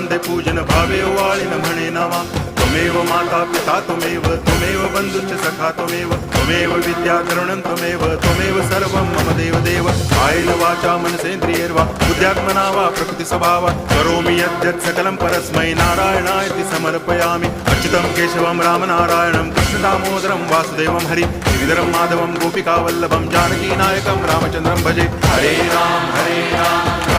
वंदे पूजन भावे वाळिन म्हणे नामा त्वमेव माता पिता त्वमेव बंधुश्च सखा त्वमेव विद्या तरुणं त्वमेव सर्वं मम देव कायेन वाचा मनसेन्द्रियैर्वा बुद्ध्यात्मना वा प्रकृति स्वभावात् करोमि यद्यत् सकलं परस्मै नारायणायति समर्पयामि अच्युतं केशवं रामनारायणं कृष्णदामोदरं वासुदेवं हरि गिरिधरं माधवं गोपिकावल्लभं जानकीनायकं रामचन्द्रं भजे हरे राम